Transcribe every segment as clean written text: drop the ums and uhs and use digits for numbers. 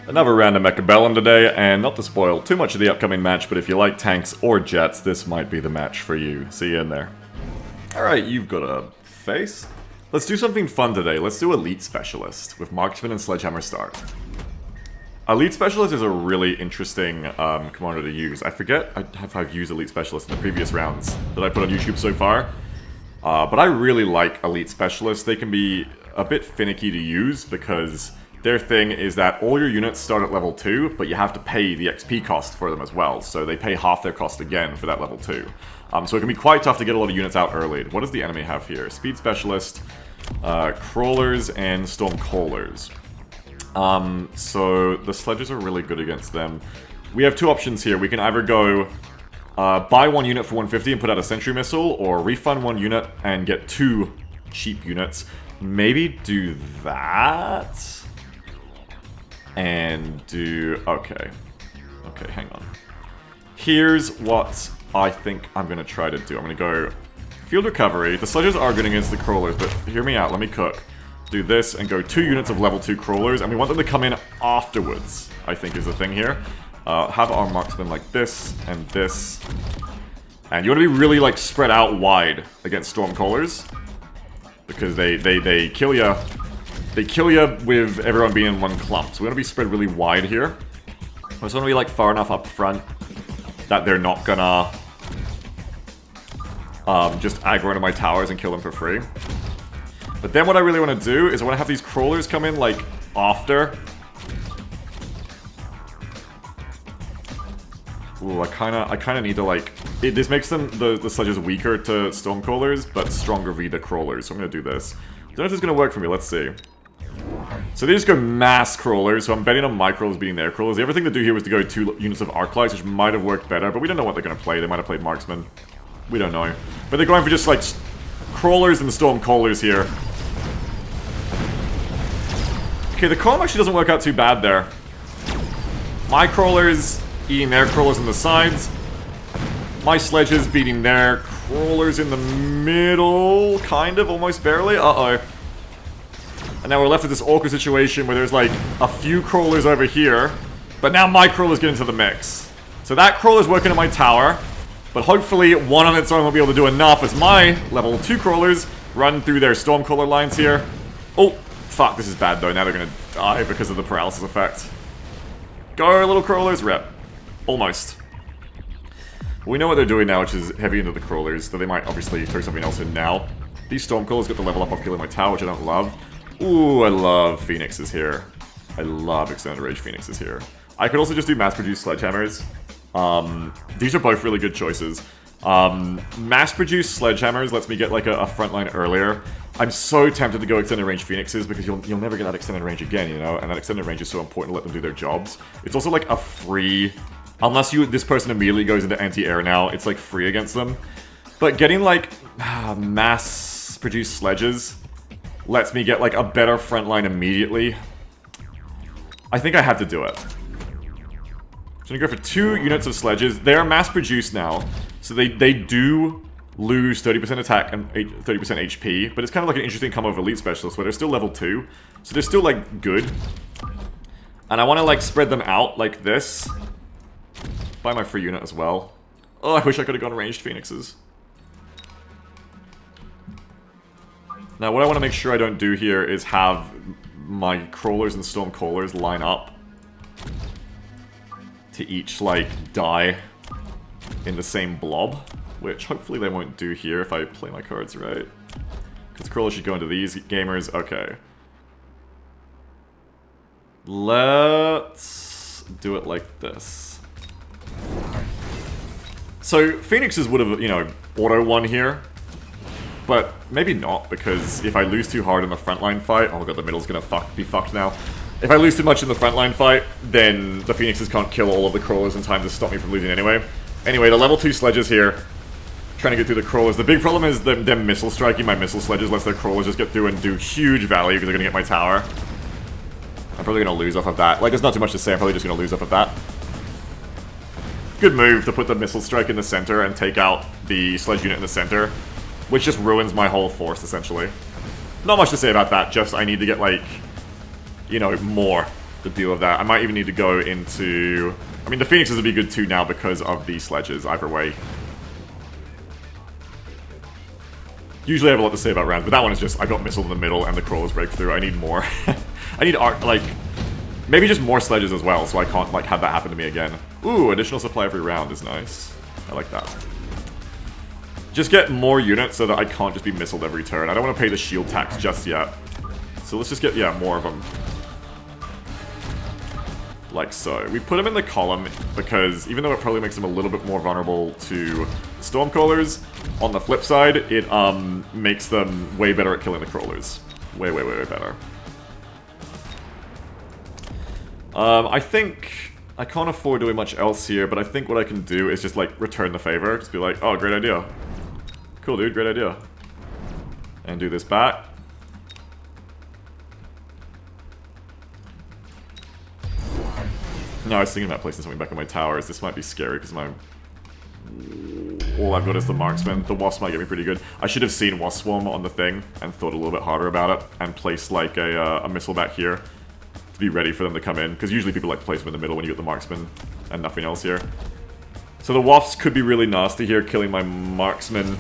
Another random Mechabellum today, and not to spoil too much of the upcoming match, but if you like tanks or jets, this might be the match for you. See you in there. Alright, you've got a face. Let's do something fun today. Let's do Elite Specialist with Marksman and Sledgehammer start. Elite Specialist is a really interesting commander to use. I forget if I've used Elite Specialist in the previous rounds that I put on YouTube so far. But I really like Elite Specialists. They can be a bit finicky to use because their thing is that all your units start at level 2, but you have to pay the XP cost for them as well. So they pay half their cost again for that level 2. So it can be quite tough to get a lot of units out early. What does the enemy have here? Speed Specialist, Crawlers, and Storm Callers. So the Sledges are really good against them. We have two options here. We can either go buy one unit for 150 and put out a Sentry Missile, or refund one unit and get two cheap units. Maybe do that. And do... Okay, hang on. Here's what I think I'm going to try to do. I'm going to go Field Recovery. The Sledges are good against the Crawlers, but hear me out. Let me cook. Do this and go 2 units of level 2 Crawlers, and we want them to come in afterwards, I think is the thing here. Have our Marksman like this, and this. And you want to be really, like, spread out wide against Storm Callers. Because they kill ya. They kill you with everyone being in one clump. So we want to be spread really wide here. We just want to be like far enough up front that they're not gonna just aggro into my towers and kill them for free. But then what I really want to do is I want to have these crawlers come in like after. Ooh, I kinda need to like... this makes them, the sledges weaker to storm crawlers, but stronger via crawlers. So I'm gonna do this. Don't know if this is gonna work for me, let's see. So they just go mass crawlers, so I'm betting on my crawlers beating their crawlers. The other thing to do here was to go 2 units of arc lights, which might have worked better, but we don't know what they're gonna play. They might have played marksman. We don't know. But they're going for just like crawlers and storm callers here. Okay, the column actually doesn't work out too bad there. My crawlers eating their crawlers on the sides. My sledges beating their crawlers in the middle, kind of, almost barely. Uh-oh. And now we're left with this awkward situation where there's like a few crawlers over here, but now my crawlers get into the mix. So that crawler's working at my tower, but hopefully one on its own will be able to do enough as my level 2 crawlers run through their storm crawler lines here. Oh, fuck, this is bad though. Now they're gonna die because of the paralysis effect. Go, little crawlers, rep. Almost. We know what they're doing now, which is heavy into the crawlers, so they might obviously throw something else in now. These storm crawlers get the level up of killing my tower, which I don't love. Ooh, I love Phoenixes here. I love Extended Range Phoenixes here. I could also just do mass-produced Sledgehammers. These are both really good choices. Mass-produced Sledgehammers lets me get like a front line earlier. I'm so tempted to go Extended Range Phoenixes because you'll never get that Extended Range again, you know? And that Extended Range is so important to let them do their jobs. It's also like a free... Unless this person immediately goes into anti-air now, it's like free against them. But getting like mass-produced sledges lets me get like a better front line immediately. I think I have to do it. So I'm gonna go for 2 units of sledges. They are mass-produced now, so they do lose 30% attack and 30% HP, but it's kind of like an interesting combo of Elite Specialists where they're still level 2, so they're still like good. And I want to like spread them out like this. Buy my free unit as well. Oh, I wish I could have gone ranged Phoenixes. Now, what I want to make sure I don't do here is have my crawlers and storm callers line up to each, like, die in the same blob, which hopefully they won't do here if I play my cards right. Because crawlers should go into these gamers. Okay. Let's do it like this. So, Phoenixes would have, you know, auto-won here. But maybe not, because if I lose too hard in the frontline fight... Oh god, the middle's gonna be fucked now. If I lose too much in the frontline fight, then the Phoenixes can't kill all of the crawlers in time to stop me from losing anyway. Anyway, the level 2 sledges here, trying to get through the crawlers. The big problem is them missile striking my missile sledges lets their crawlers just get through and do huge value because they're gonna get my tower. I'm probably gonna lose off of that. Like, there's not too much to say, I'm probably just gonna lose off of that. Good move to put the missile strike in the center and take out the sledge unit in the center, which just ruins my whole force, essentially. Not much to say about that, just I need to get, like, you know, more. to deal with that. I might even need to go into... I mean, the Phoenixes would be good too now because of the sledges, either way. Usually I have a lot to say about rounds, but that one is just, I got missile in the middle and the crawlers break through. I need more. I need, like, maybe just more sledges as well, so I can't, like, have that happen to me again. Ooh, additional supply every round is nice. I like that. Just get more units so that I can't just be missiled every turn. I don't want to pay the shield tax just yet. So let's just get, yeah, more of them. Like so. We put them in the column because even though it probably makes them a little bit more vulnerable to Stormcrawlers, on the flip side, it makes them way better at killing the crawlers. Way, way, way, way better. I think I can't afford doing much else here, but I think what I can do is just like return the favor. Just be like, oh, great idea. Cool, dude, great idea. And do this back. No, I was thinking about placing something back on my towers. This might be scary because my... all I've got is the marksman. The wasp might get me pretty good. I should have seen wasp swarm on the thing and thought a little bit harder about it and placed like a missile back here to be ready for them to come in. Because usually people like to place them in the middle when you get the marksman and nothing else here. So the wasps could be really nasty here, killing my marksman.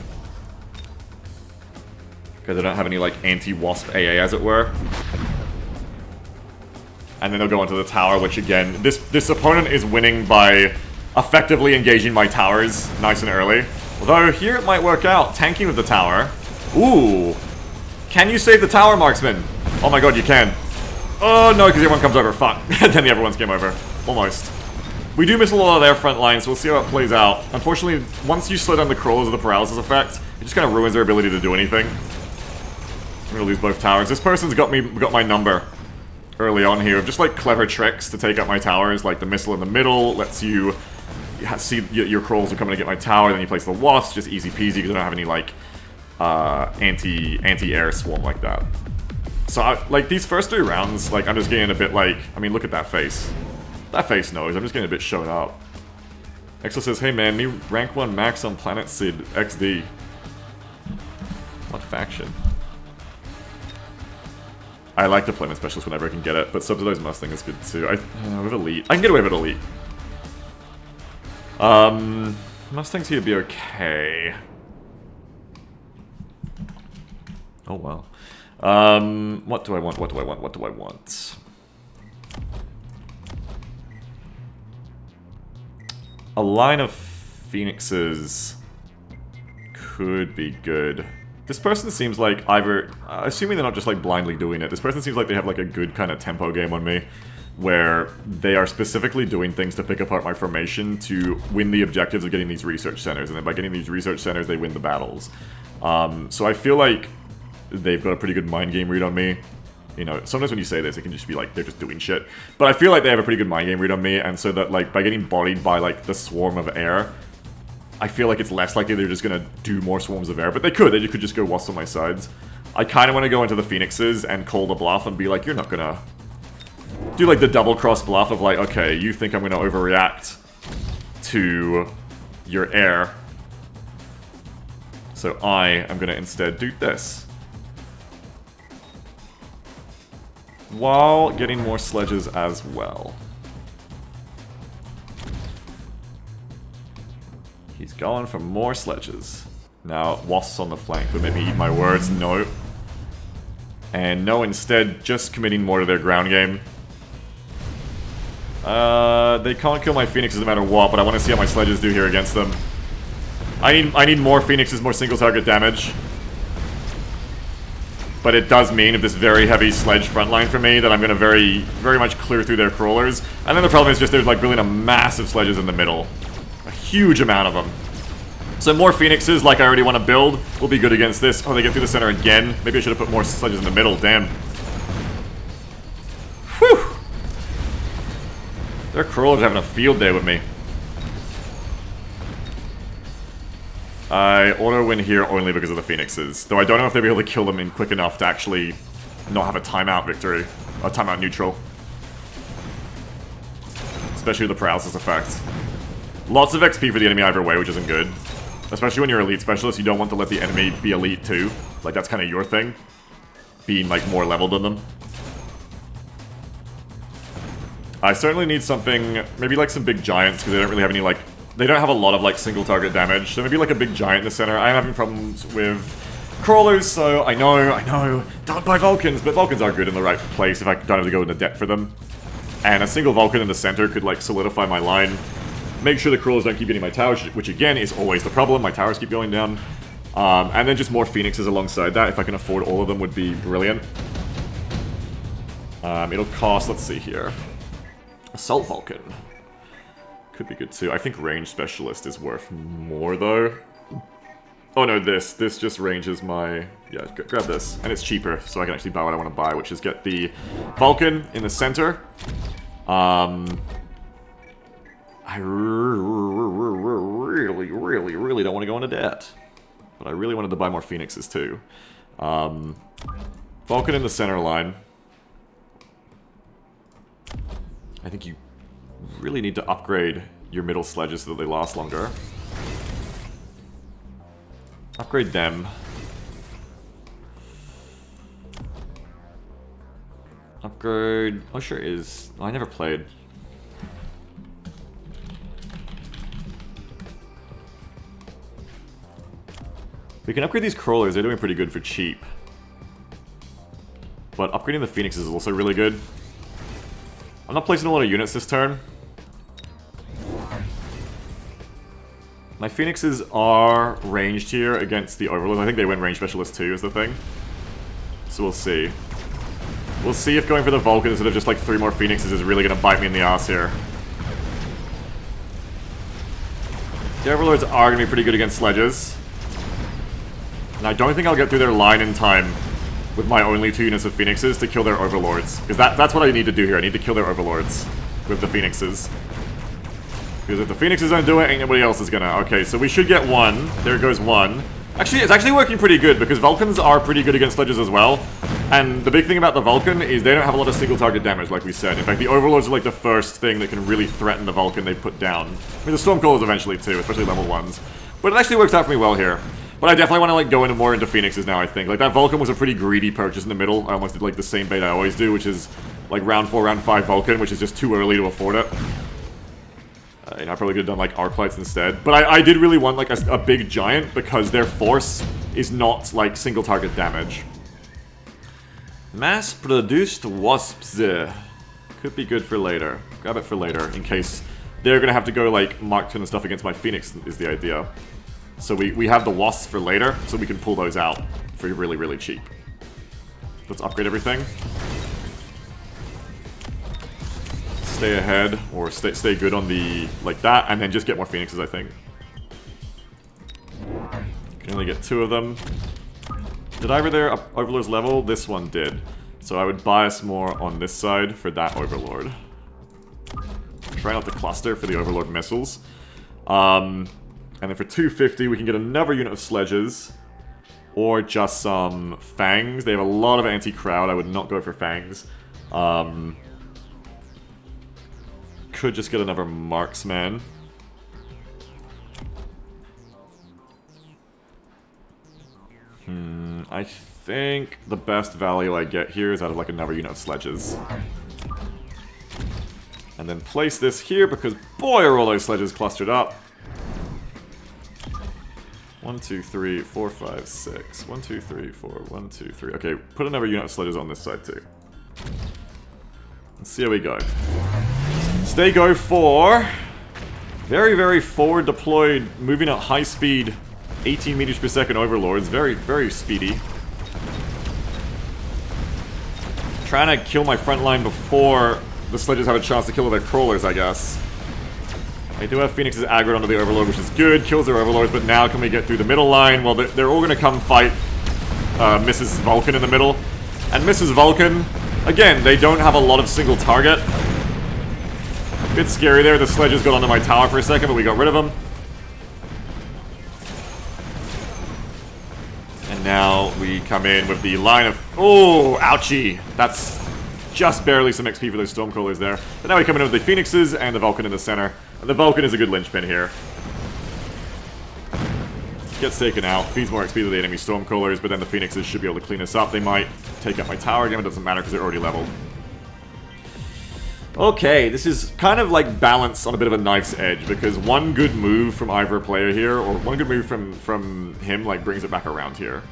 Because I don't have any like anti-wasp AA as it were. And then they'll go onto the tower, which again, this opponent is winning by effectively engaging my towers nice and early. Although here it might work out, tanking with the tower. Ooh. Can you save the tower, marksman? Oh my god, you can. Oh no, because everyone comes over. Fuck. Then the everyone's game over. Almost. We do miss a lot of their front line, so we'll see how it plays out. Unfortunately, once you slow down the crawlers with the paralysis effect, it just kind of ruins their ability to do anything. I'm gonna lose both towers. This person's got my number early on here of just like clever tricks to take out my towers, like the missile in the middle lets you see your crawls are coming to get my tower, then you place the wasps, just easy peasy because I don't have any like anti-air swarm like that. So like these first 3 rounds, like I'm just getting a bit like, I mean look at that face. That face knows, I'm just getting a bit shown up. Exo says, hey man, me rank 1 max on Planet Sid XD. What faction? I like Deployment Specialist whenever I can get it, but Subsidized Mustang is good too. With Elite. I can get away with Elite. Mustangs here would be okay. Oh wow. What do I want? What do I want? What do I want? A line of Phoenixes could be good. This person seems like either, assuming they're not just like blindly doing it, this person seems like they have like a good kind of tempo game on me, where they are specifically doing things to pick apart my formation to win the objectives of getting these research centers, and then by getting these research centers, they win the battles. So I feel like they've got a pretty good mind game read on me. You know, sometimes when you say this, it can just be like, they're just doing shit. But I feel like they have a pretty good mind game read on me, and so that like, by getting bodied by like the swarm of air, I feel like it's less likely they're just gonna do more swarms of air, but they could just go wasps on my sides. I kind of want to go into the Phoenixes and call the bluff and be like, you're not gonna do like the double cross bluff of like, okay, you think I'm gonna overreact to your air, so I am gonna instead do this. While getting more sledges as well. He's going for more sledges. Now, wasps on the flank would make me eat my words. No. And no, instead, just committing more to their ground game. They can't kill my Phoenixes no matter what, but I want to see how my sledges do here against them. I need more Phoenixes, more single target damage. But it does mean, if this very heavy sledge frontline for me, that I'm going to very, very much clear through their crawlers. And then the problem is just there's like really a massive sledges in the middle. A huge amount of them. So more Phoenixes, like I already want to build, will be good against this. Oh, they get through the center again. Maybe I should have put more sledges in the middle. Damn. Whew. Their crawlers are having a field day with me. I auto-win here only because of the Phoenixes. Though I don't know if they'll be able to kill them in quick enough to actually not have a timeout victory. Or timeout neutral. Especially with the paralysis effect. Lots of XP for the enemy either way, which isn't good. Especially when you're elite specialist, you don't want to let the enemy be elite too. Like, that's kind of your thing. Being, like, more leveled than them. I certainly need something, maybe like some big giants, because they don't really have any, like, they don't have a lot of, like, single target damage. So maybe like a big giant in the center. I'm having problems with crawlers, so I know, don't buy Vulcans, but Vulcans are good in the right place if I don't have to go into debt for them. And a single Vulcan in the center could, like, solidify my line. Make sure the crawlers don't keep getting my towers, which again is always the problem. My towers keep going down. And then just more Phoenixes alongside that, if I can afford all of them, would be brilliant. It'll cost, let's see here. Assault Vulcan. Could be good too. I think Range Specialist is worth more though. Oh no, this just ranges my... Yeah, grab this. And it's cheaper, so I can actually buy what I want to buy, which is get the Vulcan in the center. I really don't want to go into debt. But I really wanted to buy more Phoenixes too. Vulcan in the center line. I think you really need to upgrade your middle sledges so that they last longer. Upgrade them. Upgrade... Oh, sure is. Oh, I never played. We can upgrade these crawlers. They're doing pretty good for cheap. But upgrading the Phoenixes is also really good. I'm not placing a lot of units this turn. My Phoenixes are ranged here against the Overlords. I think they win Range Specialist too, is the thing. So we'll see. We'll see if going for the Vulcan instead of just like 3 more Phoenixes is really going to bite me in the ass here. The Overlords are going to be pretty good against sledges. And I don't think I'll get through their line in time with my only 2 units of Phoenixes to kill their Overlords. Because that's what I need to do here. I need to kill their Overlords with the Phoenixes. Because if the Phoenixes don't do it, ain't nobody else is gonna. Okay, so we should get 1. There goes 1. Actually, it's actually working pretty good because Vulcans are pretty good against sledges as well. And the big thing about the Vulcan is they don't have a lot of single target damage, like we said. In fact, the Overlords are like the first thing that can really threaten the Vulcan they put down. I mean, the Stormcallers eventually too, especially level 1s. But it actually works out for me well here. But I definitely want to like go into more into Phoenixes now, I think. Like that Vulcan was a pretty greedy purchase in the middle. I almost did like the same bait I always do, which is like round 4, round 5 Vulcan, which is just too early to afford it. You know, I probably could have done like arc lights instead. But I did really want like a big giant because their force is not like single target damage. Mass-produced wasps. Could be good for later. Grab it for later in case they're going to have to go like Mark 10 and stuff against my Phoenix is the idea. So we have the wasps for later, so we can pull those out for really, really cheap. Let's upgrade everything. Stay ahead, or stay good on the, like that, and then just get more Phoenixes, I think. Can only get 2 of them. Did either their Overlords level? This one did. So I would bias more on this side for that Overlord. Try not to cluster for the Overlord missiles. And then for 250, we can get another unit of sledges. Or just some fangs. They have a lot of anti-crowd. I would not go for fangs. Could just get another marksman. I think the best value I get here is out of like another unit of sledges. And then place this here because boy are all those sledges clustered up. 1, 2, 3, 4, 5, 6. 1, 2, 3, 4. 1, 2, 3. Okay, put another unit of sledges on this side too. Let's see how we go. So they go for very, very forward deployed, moving at high speed, 18 meters per second Overlords. Very, very speedy. Trying to kill my front line before the sledges have a chance to kill their crawlers, I guess. I do have Phoenixes aggroed onto the Overlord, which is good. Kills their Overlords, but now can we get through the middle line? Well, they're all going to come fight Mrs. Vulcan in the middle. And Mrs. Vulcan, again, they don't have a lot of single target. Bit scary there. The sledges got onto my tower for a second, but we got rid of them. And now we come in with the line of... Oh, ouchie. That's just barely some XP for those Stormcallers there. But now we come in with the Phoenixes and the Vulcan in the center. And the Vulcan is a good linchpin here. Gets taken out, feeds more XP to the enemy Stormcallers, but then the Phoenixes should be able to clean us up. They might take out my tower again, it doesn't matter because they're already leveled. Okay, this is kind of like balance on a bit of a knife's edge, because one good move from either player here, or one good move from him, like, brings it back around here.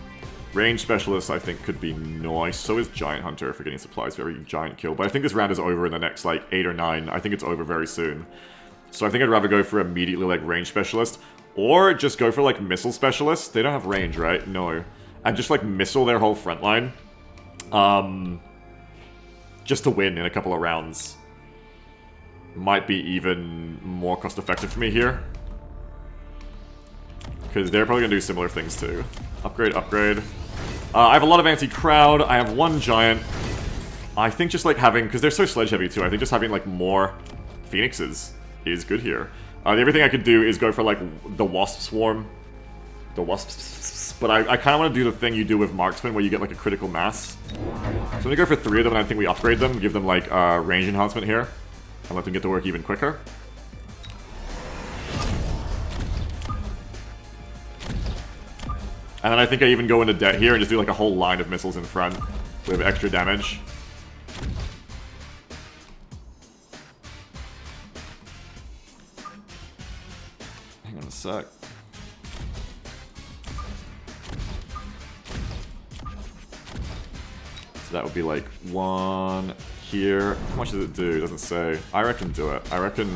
Range Specialist, I think, could be nice. So is Giant Hunter for getting supplies for every giant kill. But I think this round is over in the next, like, 8 or 9. I think it's over very soon. So I think I'd rather go for immediately, like, Range Specialist. Or just go for, like, Missile Specialist. They don't have range, right? No. And just, like, missile their whole front line. Just to win in a couple of rounds. Might be even more cost-effective for me here. Because they're probably going to do similar things too. Upgrade, upgrade. I have a lot of anti-crowd. I have one giant. I think just like having... Because they're so sledge-heavy too. I think just having like more phoenixes is good here. The other thing I could do is go for like the Wasp Swarm. The Wasps. But I kind of want to do the thing you do with Marksman where you get like a critical mass. So I'm going to go for 3 of them and I think we upgrade them. Give them like range enhancement here. And let them get to work even quicker. And then I think I even go into debt here and just do like a whole line of missiles in front with extra damage. Hang on a sec. So that would be like 1 here. How much does it do? It doesn't say. I reckon do it. I reckon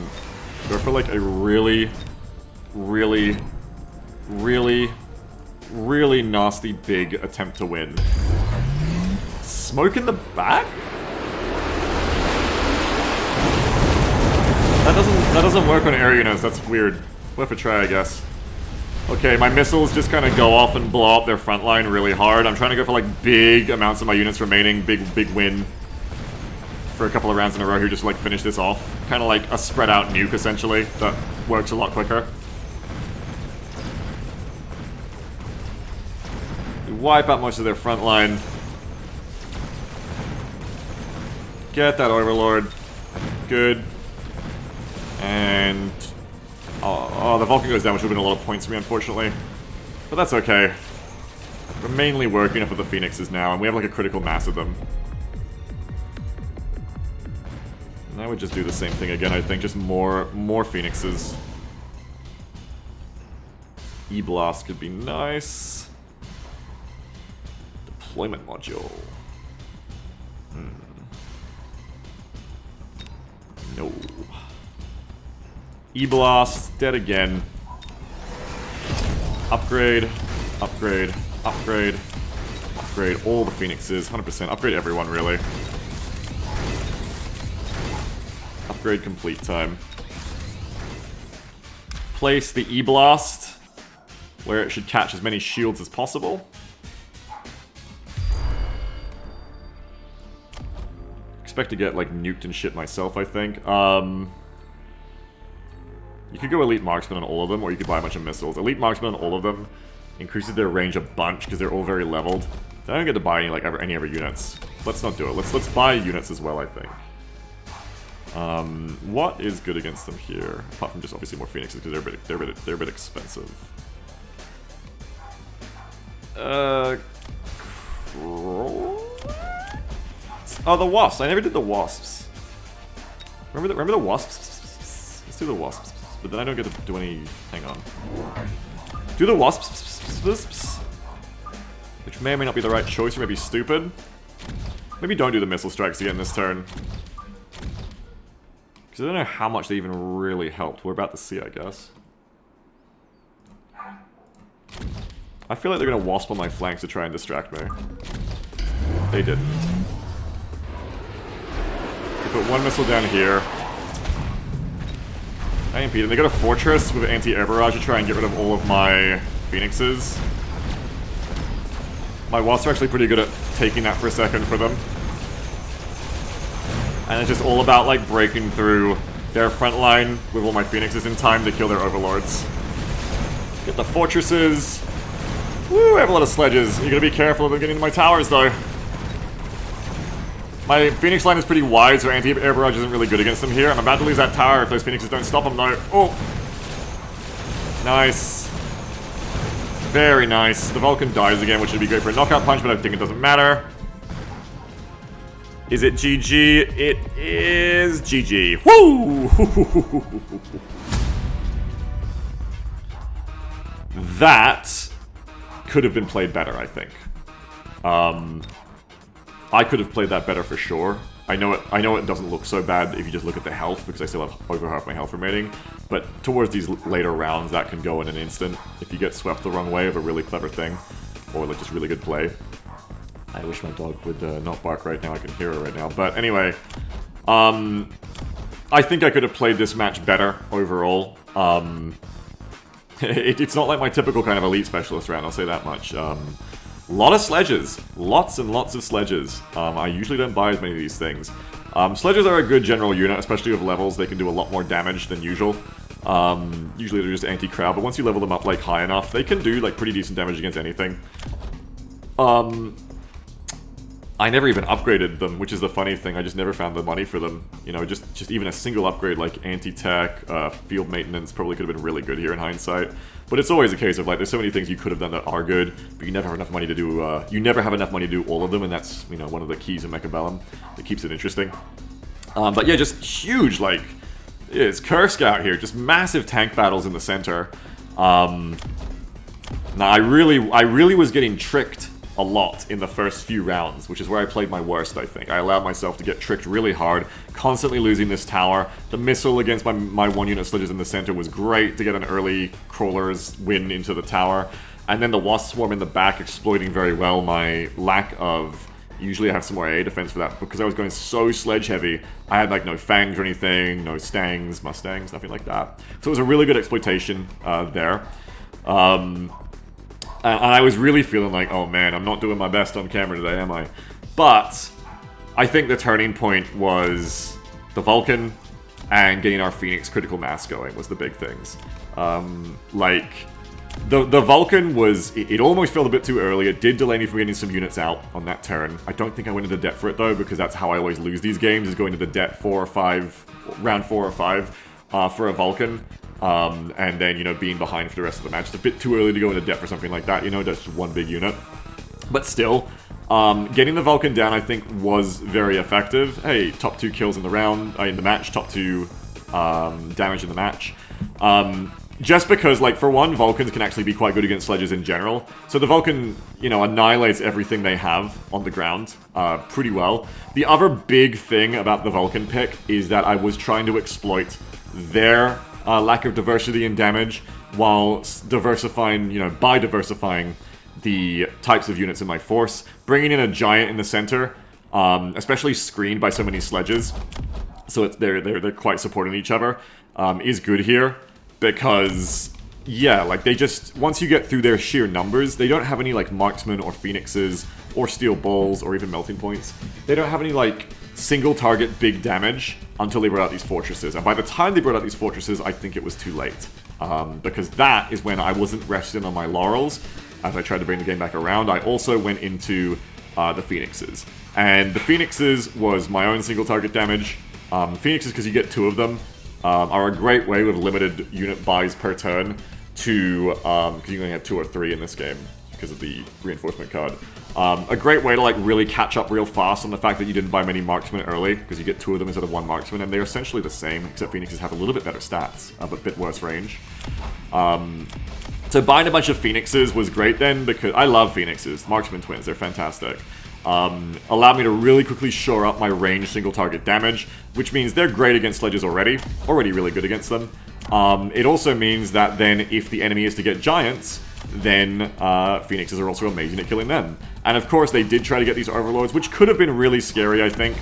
go for like a really nasty big attempt to win. Smoke in the back? That doesn't work on air units. That's weird. Worth a try, I guess. Okay, my missiles just kind of go off and blow up their front line really hard. I'm trying to go for like big amounts of my units remaining. Big win. For a couple of rounds in a row here, just like finish this off. Kind of like a spread out nuke, essentially, that works a lot quicker. We wipe out most of their front line. Get that Overlord. Good. And... Oh, the Vulcan goes down, which would have been a lot of points for me, unfortunately. But that's okay. We're mainly working up with the Phoenixes now, and we have like a critical mass of them. And I would just do the same thing again, I think. Just more Phoenixes. E-Blast could be nice. Deployment module. No. E-Blast, dead again. Upgrade, upgrade, upgrade, upgrade all the Phoenixes, 100%. Upgrade everyone, really. Upgrade complete time. Place the E-Blast where it should catch as many shields as possible. Expect to get, like, nuked and shit myself, I think. You could go Elite Marksman on all of them, or you could buy a bunch of missiles. Elite Marksman on all of them increases their range a bunch, because they're all very leveled. Then I don't get to buy any, like, any other units. Let's not do it. Let's buy units as well, I think. What is good against them here? Apart from just obviously more Phoenixes, because they're a bit expensive. Oh, the Wasps. I never did the Wasps. Remember the Wasps? Let's do the Wasps. But then I don't get to do any... Hang on. Do the Wasps. Which may or may not be the right choice, or maybe stupid. Maybe don't do the Missile Strikes again this turn. Because I don't know how much they even really helped. We're about to see, I guess. I feel like they're going to Wasp on my flanks to try and distract me. They didn't. They put one missile down here. I impede them. They got a Fortress with anti-air barrage to try and get rid of all of my Phoenixes. My Wasps are actually pretty good at taking that for a second for them. And it's just all about, like, breaking through their front line with all my Phoenixes in time to kill their Overlords. Get the Fortresses. Woo, I have a lot of sledges. You gotta be careful of them getting into my towers, though. My Phoenix line is pretty wide, so anti-air barrage isn't really good against them here. I'm about to lose that tower if those Phoenixes don't stop them, though. Oh! Nice. Very nice. The Vulcan dies again, which would be great for a knockout punch, but I think it doesn't matter. Is it GG? It is GG. Woo! That could have been played better, I think. I could have played that better for sure. I know it doesn't look so bad if you just look at the health, because I still have over half my health remaining. But towards these later rounds, that can go in an instant if you get swept the wrong way of a really clever thing, or like just really good play. I wish my dog would not bark right now. I can hear her right now. But anyway, I think I could have played this match better overall. It's not like my typical kind of elite specialist round, I'll say that much. Lot of sledges. Lots and lots of sledges. I usually don't buy as many of these things. Sledges are a good general unit, especially with levels. They can do a lot more damage than usual. Usually they're just anti-crowd, but once you level them up like high enough, they can do like pretty decent damage against anything. I never even upgraded them, which is the funny thing. I just never found the money for them. You know, just even a single upgrade like anti-tech, field maintenance probably could have been really good here in hindsight. But it's always a case of like, there's so many things you could have done that are good, but you never have enough money to do. You never have enough money to do all of them, and that's, you know, one of the keys in Mechabellum that keeps it interesting. But yeah, just huge, like, it's Kursk out here, just massive tank battles in the center. Now I really was getting tricked a lot in the first few rounds, which is where I played my worst, I think. I allowed myself to get tricked really hard, constantly losing this tower. The missile against my one-unit sledges in the center was great to get an early crawler's win into the tower. And then the wasp swarm in the back exploiting very well my lack of... Usually I have some more AA defense for that, because I was going so sledge heavy. I had like no fangs or anything, no stangs, mustangs, nothing like that. So it was a really good exploitation there. And I was really feeling like, oh man, I'm not doing my best on camera today, am I? But I think the turning point was the Vulcan and getting our Phoenix critical mass going was the big things. Like, the Vulcan was, it almost felt a bit too early. It did delay me from getting some units out on that turn. I don't think I went into debt for it though, because that's how I always lose these games, is going into the debt round 4 or 5 for a Vulcan. And then, you know, being behind for the rest of the match. It's a bit too early to go into debt for something like that, you know, just one big unit. But still, getting the Vulcan down, I think, was very effective. Hey, top 2 kills in the round, in the match, top 2 damage in the match. Just because, like, for one, Vulcans can actually be quite good against sledges in general. So the Vulcan, you know, annihilates everything they have on the ground pretty well. The other big thing about the Vulcan pick is that I was trying to exploit their lack of diversity in damage, while diversifying, you know, by diversifying the types of units in my force. Bringing in a giant in the center, especially screened by so many sledges, so they're quite supporting each other, is good here, because, yeah, like, they just, once you get through their sheer numbers, they don't have any, like, marksmen or phoenixes, or steel balls, or even melting points. They don't have any, like, single target big damage until they brought out these fortresses. And by the time they brought out these fortresses, I think it was too late. Because that is when I wasn't resting on my laurels as I tried to bring the game back around. I also went into the Phoenixes. And the Phoenixes was my own single target damage. Phoenixes, because you get 2 of them, are a great way with limited unit buys per turn to, because you only have 2 or 3 in this game because of the reinforcement card. A great way to, like, really catch up real fast on the fact that you didn't buy many marksmen early, because you get 2 of them instead of 1 marksman, and they're essentially the same, except Phoenixes have a little bit better stats, but a bit worse range. So buying a bunch of Phoenixes was great then, because I love Phoenixes, marksman twins, they're fantastic. Allowed me to really quickly shore up my range single target damage, which means they're great against sledges already really good against them. It also means that then if the enemy is to get giants, then Phoenixes are also amazing at killing them. And of course they did try to get these Overlords, which could have been really scary, I think.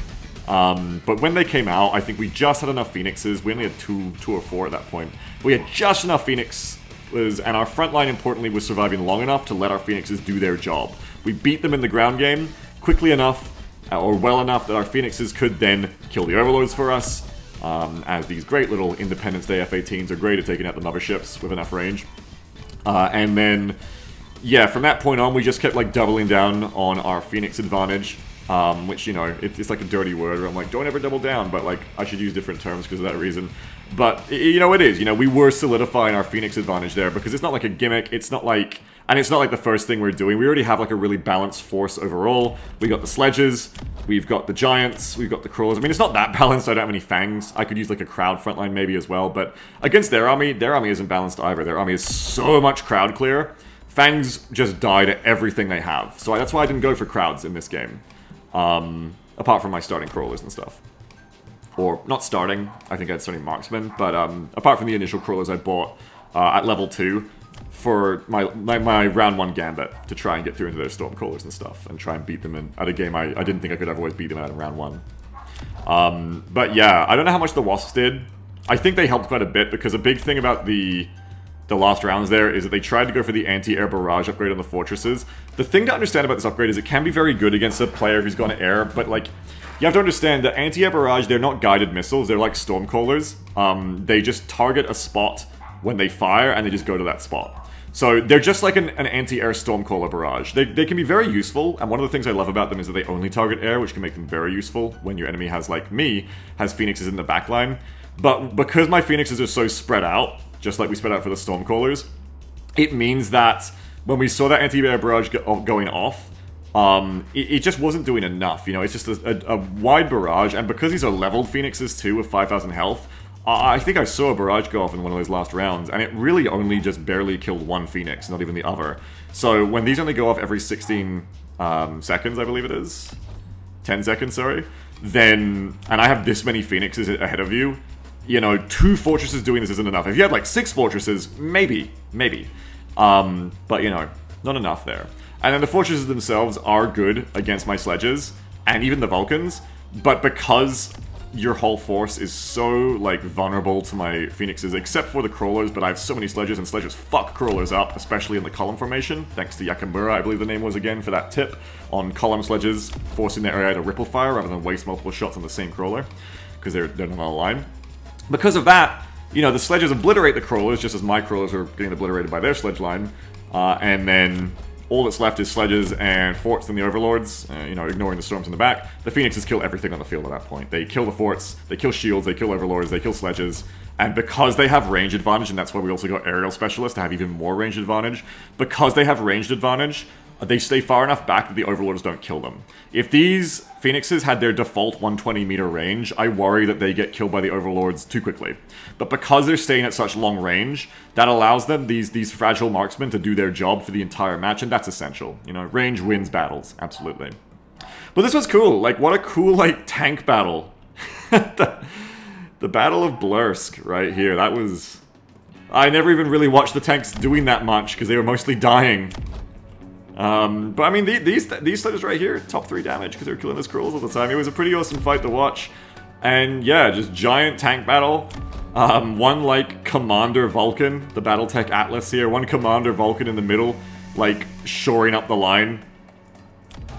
But when they came out, I think we just had enough Phoenixes. We only had two or 4 at that point. We had just enough Phoenixes, and our front line, importantly, was surviving long enough to let our Phoenixes do their job. We beat them in the ground game quickly enough, or well enough, that our Phoenixes could then kill the Overlords for us, as these great little Independence Day F-18s are great at taking out the motherships with enough range. And then, yeah, from that point on, we just kept, like, doubling down on our Phoenix advantage, which, you know, it's like a dirty word where I'm like, don't ever double down, but, like, I should use different terms because of that reason. But, you know, it is. You know, we were solidifying our Phoenix advantage there, because it's not like a gimmick. It's not like And it's not like the first thing we're doing. We already have like a really balanced force overall. We got the sledges, we've got the giants, we've got the crawlers. I mean, it's not that balanced. I don't have any fangs. I could use like a crowd frontline maybe as well. But against their army isn't balanced either. Their army is so much crowd clear. Fangs just die to everything they have. So that's why I didn't go for crowds in this game. Apart from my starting crawlers and stuff. Or, not starting, I think I had starting marksmen. But apart from the initial crawlers I bought at level 2 for my round 1 gambit to try and get through into their storm crawlers and stuff. And try and beat them at a game I didn't think I could otherwise beat them at in round 1. But yeah, I don't know how much the wasps did. I think they helped quite a bit because a big thing about the last rounds there is that they tried to go for the anti-air barrage upgrade on the fortresses. The thing to understand about this upgrade is it can be very good against a player who's gone air, but like, you have to understand that anti-air barrage, they're not guided missiles, they're like stormcallers. They just target a spot when they fire and they just go to that spot. So they're just like an anti-air stormcaller barrage. They can be very useful, and one of the things I love about them is that they only target air, which can make them very useful when your enemy has, like me, has phoenixes in the backline. But because my phoenixes are so spread out, just like we spread out for the Stormcallers, it means that when we saw that anti-air barrage going off, it just wasn't doing enough. You know, it's just a wide barrage, and because these are leveled phoenixes too with 5,000 health, I think I saw a barrage go off in one of those last rounds, and it really only just barely killed one phoenix, not even the other. So when these only go off every 16 seconds, I believe it is, 10 seconds, sorry, then, and I have this many phoenixes ahead of you, you know, 2 fortresses doing this isn't enough. If you had like 6 fortresses, maybe. But you know, not enough there. And then the fortresses themselves are good against my sledges, and even the Vulcans, but because your whole force is so, like, vulnerable to my phoenixes, except for the crawlers, but I have so many sledges, and sledges fuck crawlers up, especially in the column formation, thanks to Yakamura, I believe the name was again, for that tip on column sledges, forcing their area to ripple fire rather than waste multiple shots on the same crawler, because they're not on a line. Because of that, you know, the sledges obliterate the crawlers, just as my crawlers are getting obliterated by their sledge line, and then all that's left is sledges and forts and the overlords, you know, ignoring the storms in the back. The phoenixes kill everything on the field at that point. They kill the forts, they kill shields, they kill overlords, they kill sledges, and because they have range advantage, and that's why we also got aerial specialists to have even more range advantage, because they have ranged advantage, they stay far enough back that the overlords don't kill them. If these phoenixes had their default 120 meter range, I worry that they get killed by the overlords too quickly. But because they're staying at such long range, that allows them, these fragile marksmen, to do their job for the entire match, and that's essential. You know, range wins battles, absolutely. But this was cool. Like, what a cool, like, tank battle. The Battle of Blursk right here, that was... I never even really watched the tanks doing that much, because they were mostly dying. But I mean, these sledges right here, top 3 damage, because they were killing those crawlers all the time. It was a pretty awesome fight to watch. And yeah, just giant tank battle. One, like, Commander Vulcan, the Battletech Atlas here. One Commander Vulcan in the middle, like, shoring up the line.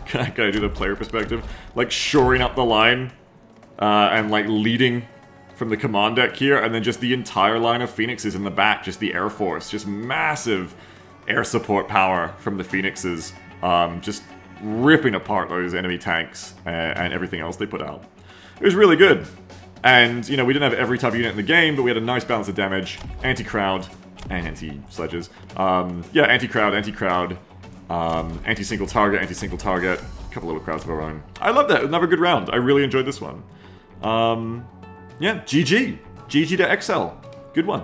Can I do the player perspective? Like, shoring up the line, and, like, leading from the command deck here. And then just the entire line of phoenixes in the back, just the Air Force. Just massive air support power from the phoenixes, just ripping apart those enemy tanks and everything else they put out. It was really good. And, you know, we didn't have every type of unit in the game, but we had a nice balance of damage, anti-crowd, and anti-sledges. Yeah, anti-crowd, anti-single target, a couple little crowds of our own. I love that. Another good round. I really enjoyed this one. Yeah, GG. GG to XL. Good one.